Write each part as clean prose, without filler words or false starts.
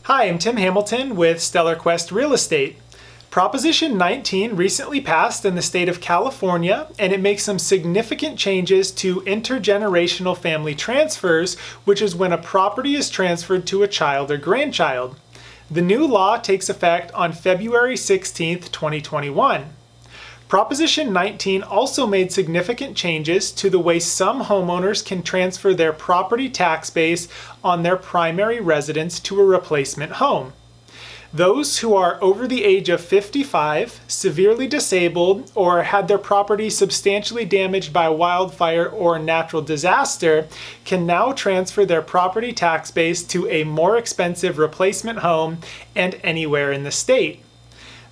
Hi, I'm Tim Hamilton with StellarQuest Real Estate. Proposition 19 recently passed in the state of California, and it makes some significant changes to intergenerational family transfers, which is when a property is transferred to a child or grandchild. The new law takes effect on February 16, 2021. Proposition 19 also made significant changes to the way some homeowners can transfer their property tax base on their primary residence to a replacement home. Those who are over the age of 55, severely disabled, or had their property substantially damaged by wildfire or natural disaster can now transfer their property tax base to a more expensive replacement home and anywhere in the state.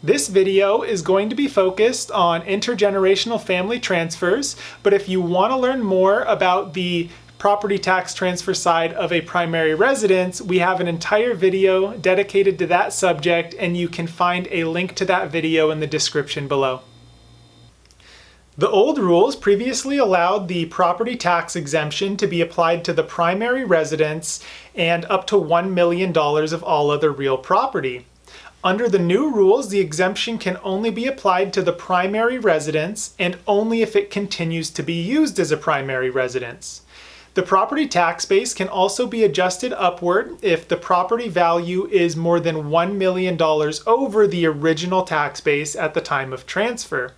This video is going to be focused on intergenerational family transfers, but if you want to learn more about the property tax transfer side of a primary residence, we have an entire video dedicated to that subject, and you can find a link to that video in the description below. The old rules previously allowed the property tax exemption to be applied to the primary residence and up to $1 million of all other real property. Under the new rules, the exemption can only be applied to the primary residence and only if it continues to be used as a primary residence. The property tax base can also be adjusted upward if the property value is more than $1 million over the original tax base at the time of transfer.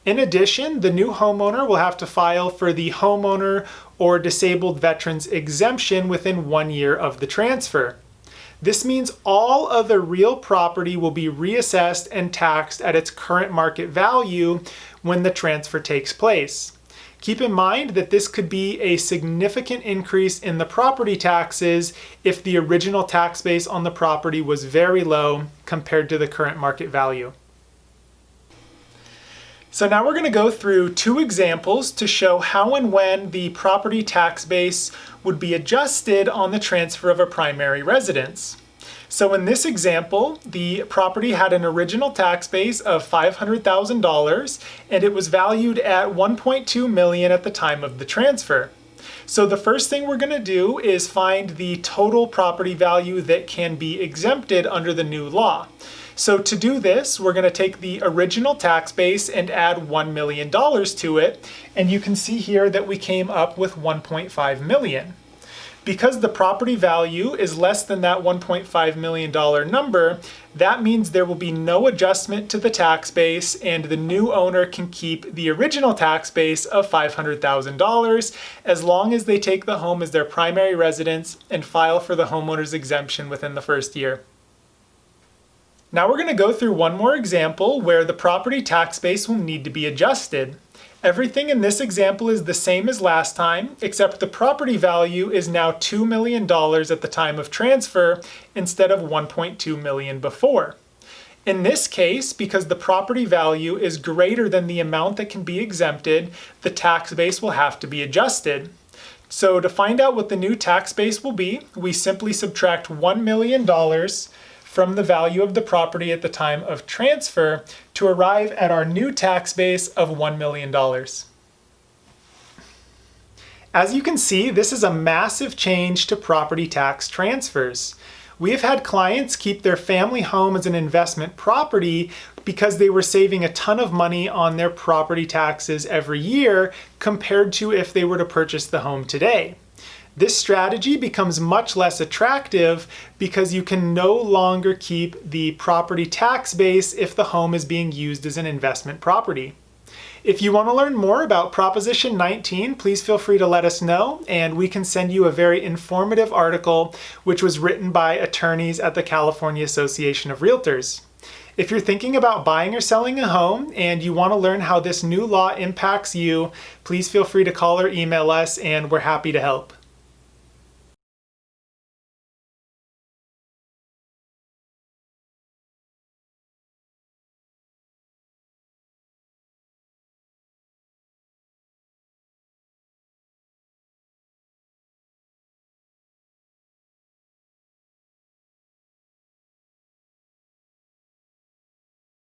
In addition, the new homeowner will have to file for the homeowner or disabled veterans exemption within 1 year of the transfer. This means all other real property will be reassessed and taxed at its current market value when the transfer takes place. Keep in mind that this could be a significant increase in the property taxes if the original tax base on the property was very low compared to the current market value. So now we're going to go through two examples to show how and when the property tax base would be adjusted on the transfer of a primary residence. So in this example, the property had an original tax base of $500,000 and it was valued at $1.2 million at the time of the transfer. So the first thing we're going to do is find the total property value that can be exempted under the new law. So to do this, we're going to take the original tax base and add $1 million to it, and you can see here that we came up with $1.5 million. Because the property value is less than that $1.5 million number, that means there will be no adjustment to the tax base and the new owner can keep the original tax base of $500,000 as long as they take the home as their primary residence and file for the homeowner's exemption within the first year. Now we're going to go through one more example where the property tax base will need to be adjusted. Everything in this example is the same as last time, except the property value is now $2 million at the time of transfer instead of $1.2 million before. In this case, because the property value is greater than the amount that can be exempted, the tax base will have to be adjusted. So to find out what the new tax base will be, we simply subtract $1 million from the value of the property at the time of transfer to arrive at our new tax base of $1 million. As you can see, this is a massive change to property tax transfers. We have had clients keep their family home as an investment property because they were saving a ton of money on their property taxes every year compared to if they were to purchase the home today. This strategy becomes much less attractive because you can no longer keep the property tax base if the home is being used as an investment property. If you want to learn more about Proposition 19, please feel free to let us know, and we can send you a very informative article which was written by attorneys at the California Association of Realtors. If you're thinking about buying or selling a home and you want to learn how this new law impacts you, please feel free to call or email us, and we're happy to help.